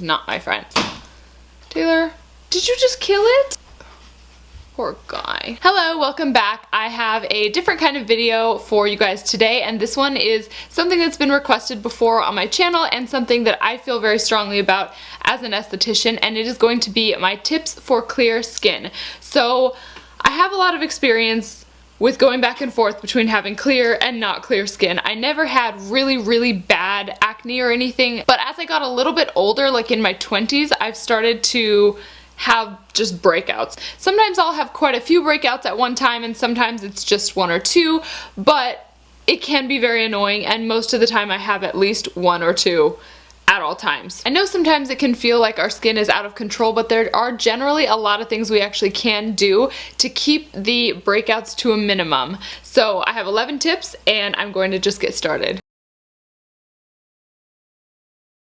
is not my friend. Taylor, did you just kill it? Poor guy. Hello, welcome back. I have a different kind of video for you guys today, and this one is something that's been requested before on my channel and something that I feel very strongly about as an esthetician, and it is going to be my tips for clear skin. So I have a lot of experience with going back and forth between having clear and not clear skin. I never had really bad acne or anything, but as I got a little bit older, like in my 20s, I've started to have just breakouts. Sometimes I'll have quite a few breakouts at one time, and sometimes it's just one or two, but it can be very annoying, and most of the time I have at least one or two at all times. I know sometimes it can feel like our skin is out of control, but there are generally a lot of things we actually can do to keep the breakouts to a minimum. So I have 11 tips, and I'm going to just get started.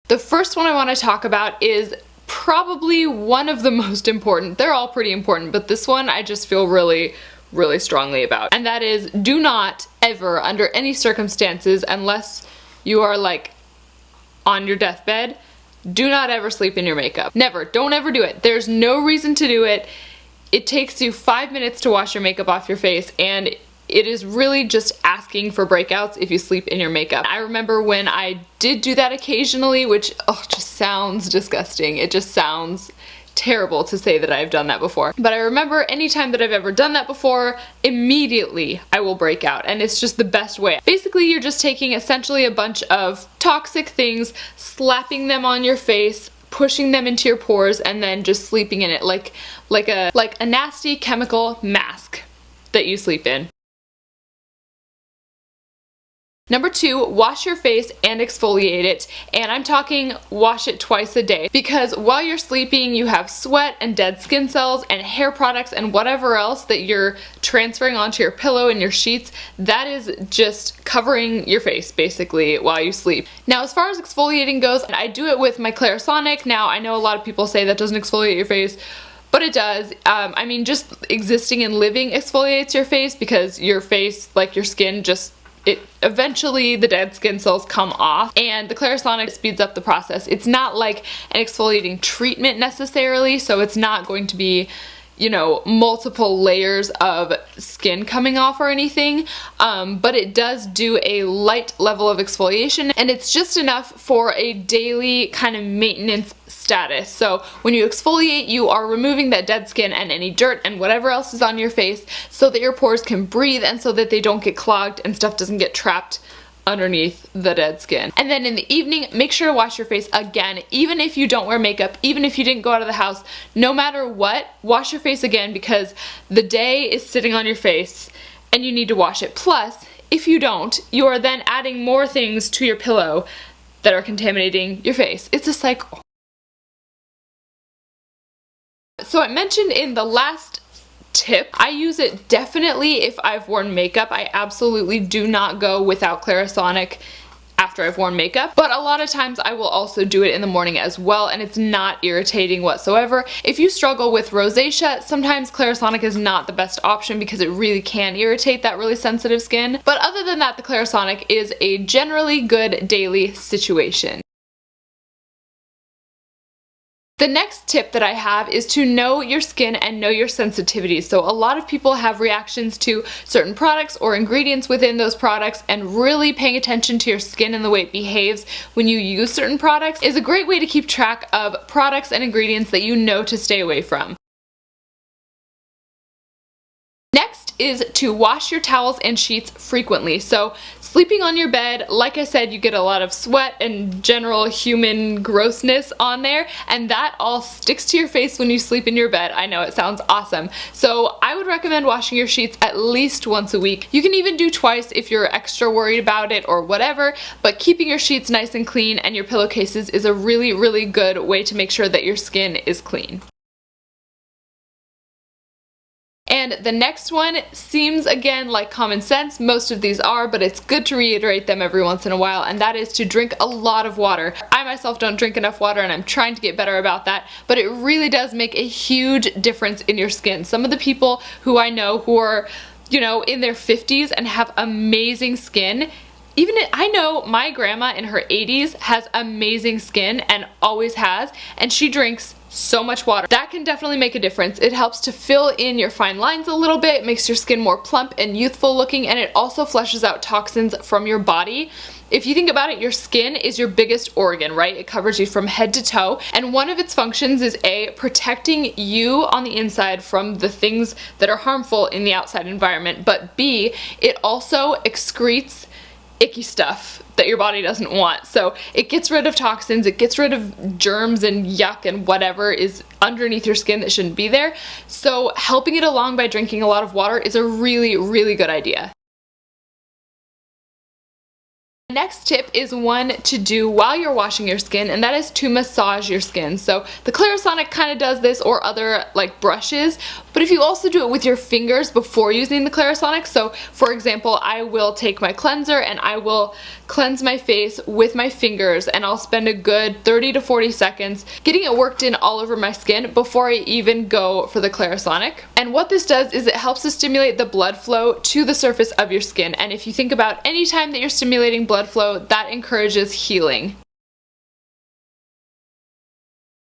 The first one I want to talk about is probably one of the most important. They're all pretty important, but this one I just feel really strongly about. And that is, do not ever, under any circumstances, unless you are like on your deathbed, do not ever sleep in your makeup. Never. Don't ever do it. There's no reason to do it. It takes you 5 minutes to wash your makeup off your face, and it is really just asking for breakouts if you sleep in your makeup. I remember when I did do that occasionally, which just sounds disgusting. It just sounds terrible to say that I've done that before. But I remember anytime that I've ever done that before, immediately I will break out, and it's just the best way. Basically, you're just taking essentially a bunch of toxic things, slapping them on your face, pushing them into your pores, and then just sleeping in it like a nasty chemical mask that you sleep in. Number 2, wash your face and exfoliate it, and I'm talking wash it twice a day, because while you're sleeping you have sweat and dead skin cells and hair products and whatever else that you're transferring onto your pillow and your sheets that is just covering your face basically while you sleep. Now as far as exfoliating goes, I do it with my CLARISONIC. Now I know a lot of people say that doesn't exfoliate your face, but it does. I mean, just existing and living exfoliates your face, because your face, like your skin, eventually the dead skin cells come off, and the CLARISONIC speeds up the process. It's not like an exfoliating treatment necessarily, so it's not going to be, you know, multiple layers of skin coming off or anything, but it does do a light level of exfoliation, and it's just enough for a daily kind of maintenance status. So when you exfoliate, you are removing that dead skin and any dirt and whatever else is on your face so that your pores can breathe and so that they don't get clogged and stuff doesn't get trapped underneath the dead skin. And then in the evening, make sure to wash your face again, even if you don't wear makeup, even if you didn't go out of the house, no matter what, wash your face again, because the day is sitting on your face and you need to wash it. Plus, if you don't, you are then adding more things to your pillow that are contaminating your face. It's a cycle. So I mentioned in the last tip, I use it definitely if I've worn makeup. I absolutely do not go without CLARISONIC after I've worn makeup, but a lot of times I will also do it in the morning as well, and it's not irritating whatsoever. If you struggle with rosacea, sometimes CLARISONIC is not the best option because it really can irritate that really sensitive skin, but other than that, the CLARISONIC is a generally good daily situation. The next tip that I have is to know your skin and know your sensitivities. So a lot of people have reactions to certain products or ingredients within those products, and really paying attention to your skin and the way it behaves when you use certain products is a great way to keep track of products and ingredients that you know to stay away from. Next is to wash your towels and sheets frequently. So sleeping on your bed, like I said, you get a lot of sweat and general human grossness on there, and that all sticks to your face when you sleep in your bed. I know it sounds awesome. So I would recommend washing your sheets at least once a week. You can even do twice if you're extra worried about it or whatever, but keeping your sheets nice and clean and your pillowcases is a really good way to make sure that your skin is clean. And the next one seems again like common sense, most of these are, but it's good to reiterate them every once in a while, and that is to drink a lot of water. I myself don't drink enough water, and I'm trying to get better about that, but it really does make a huge difference in your skin. Some of the people who I know who are, you know, in their 50s and have amazing skin I know my grandma in her 80s has amazing skin and always has, and she drinks so much water. That can definitely make a difference. It helps to fill in your fine lines a little bit, makes your skin more plump and youthful looking, and it also flushes out toxins from your body. If you think about it, your skin is your biggest organ, right? It covers you from head to toe, and one of its functions is A, protecting you on the inside from the things that are harmful in the outside environment, but B, it also excretes icky stuff that your body doesn't want. So it gets rid of toxins, it gets rid of germs and yuck and whatever is underneath your skin that shouldn't be there. So helping it along by drinking a lot of water is a really, really good idea. Next tip is one to do while you're washing your skin, and that is to massage your skin. So the CLARISONIC kind of does this, or other like brushes, but if you also do it with your fingers before using the CLARISONIC, so for example, I will take my cleanser and I will cleanse my face with my fingers, and I'll spend a good 30 to 40 seconds getting it worked in all over my skin before I even go for the CLARISONIC. And what this does is it helps to stimulate the blood flow to the surface of your skin, and if you think about any time that you're stimulating blood flow, that encourages healing.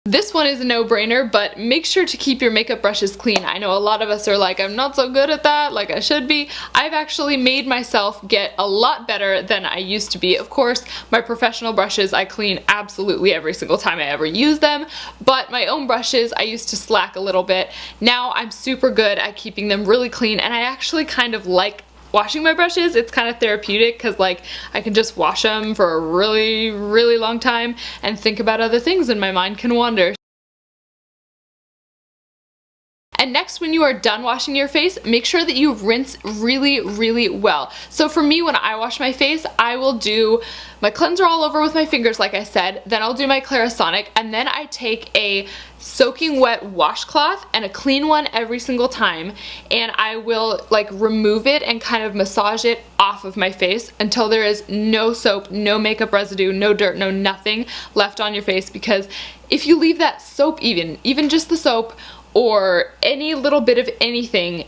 This one is a no-brainer, but make sure to keep your makeup brushes clean. I know a lot of us are like, I'm not so good at that, like I should be. I've actually made myself get a lot better than I used to be. Of course, my professional brushes I clean absolutely every single time I ever use them, but my own brushes I used to slack a little bit. Now I'm super good at keeping them really clean, and I actually kind of like washing my brushes. It's kind of therapeutic because like I can just wash them for a really, really long time and think about other things and my mind can wander. And next, when you are done washing your face, make sure that you rinse really, really well. So for me, when I wash my face, I will do my cleanser all over with my fingers, like I said, then I'll do my CLARISONIC, and then I take a soaking wet washcloth and a clean one every single time, and I will like remove it and kind of massage it off of my face until there is no soap, no makeup residue, no dirt, no nothing left on your face, because if you leave that soap, even just the soap, or any little bit of anything,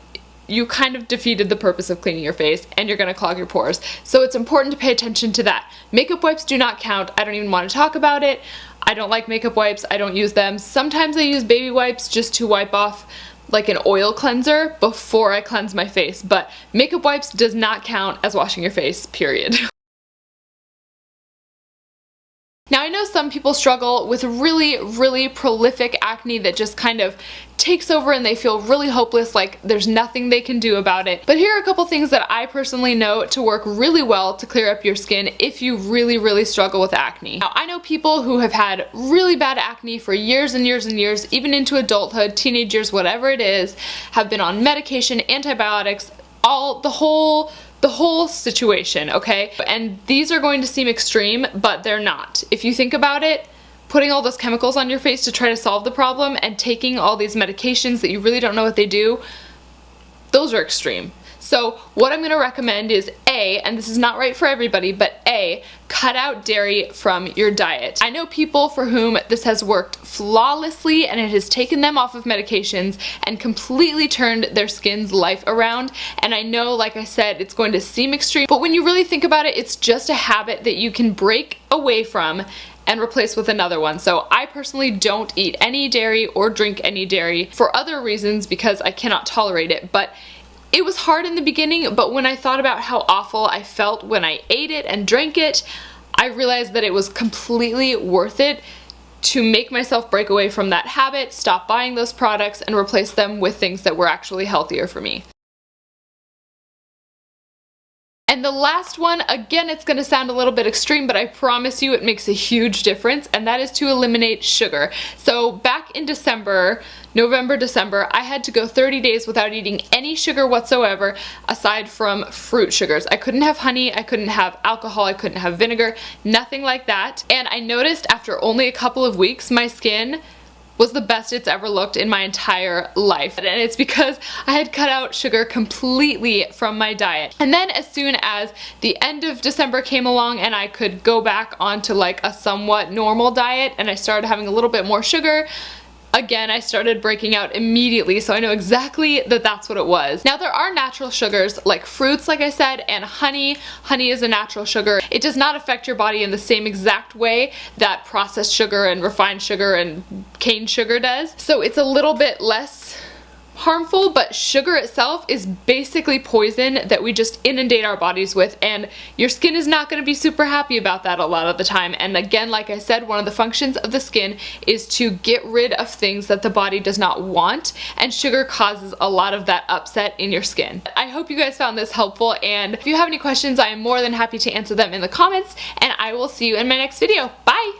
you kind of defeated the purpose of cleaning your face and you're gonna clog your pores. So it's important to pay attention to that. Makeup wipes do not count. I don't even want to talk about it. I don't like makeup wipes. I don't use them. Sometimes I use baby wipes just to wipe off like an oil cleanser before I cleanse my face, but makeup wipes does not count as washing your face, period. Now I know some people struggle with really, really prolific acne that just kind of takes over and they feel really hopeless, like there's nothing they can do about it. But here are a couple things that I personally know to work really well to clear up your skin if you really, really struggle with acne. Now I know people who have had really bad acne for years and years and years, even into adulthood, teenage years, whatever it is, have been on medication, antibiotics, the whole situation, okay? And these are going to seem extreme, but they're not. If you think about it, putting all those chemicals on your face to try to solve the problem and taking all these medications that you really don't know what they do, those are extreme. So what I'm gonna recommend is A, and this is not right for everybody, but A, cut out dairy from your diet. I know people for whom this has worked flawlessly and it has taken them off of medications and completely turned their skin's life around. And I know, like I said, it's going to seem extreme, but when you really think about it, it's just a habit that you can break away from and replace with another one. So I personally don't eat any dairy or drink any dairy for other reasons because I cannot tolerate it, but it was hard in the beginning, but when I thought about how awful I felt when I ate it and drank it, I realized that it was completely worth it to make myself break away from that habit, stop buying those products, and replace them with things that were actually healthier for me. And the last one, again, it's gonna sound a little bit extreme, but I promise you it makes a huge difference, and that is to eliminate sugar. So back in December, November, December, I had to go 30 days without eating any sugar whatsoever aside from fruit sugars. I couldn't have honey, I couldn't have alcohol, I couldn't have vinegar, nothing like that. And I noticed after only a couple of weeks, my skin was the best it's ever looked in my entire life. And it's because I had cut out sugar completely from my diet. And then as soon as the end of December came along and I could go back onto like a somewhat normal diet and I started having a little bit more sugar, again, I started breaking out immediately, so I know exactly that that's what it was. Now, there are natural sugars like fruits, like I said, and honey. Honey is a natural sugar. It does not affect your body in the same exact way that processed sugar and refined sugar and cane sugar does. So it's a little bit less harmful, but sugar itself is basically poison that we just inundate our bodies with, and your skin is not going to be super happy about that a lot of the time. And again, like I said, one of the functions of the skin is to get rid of things that the body does not want, and sugar causes a lot of that upset in your skin. I hope you guys found this helpful, and if you have any questions, I am more than happy to answer them in the comments, and I will see you in my next video. Bye!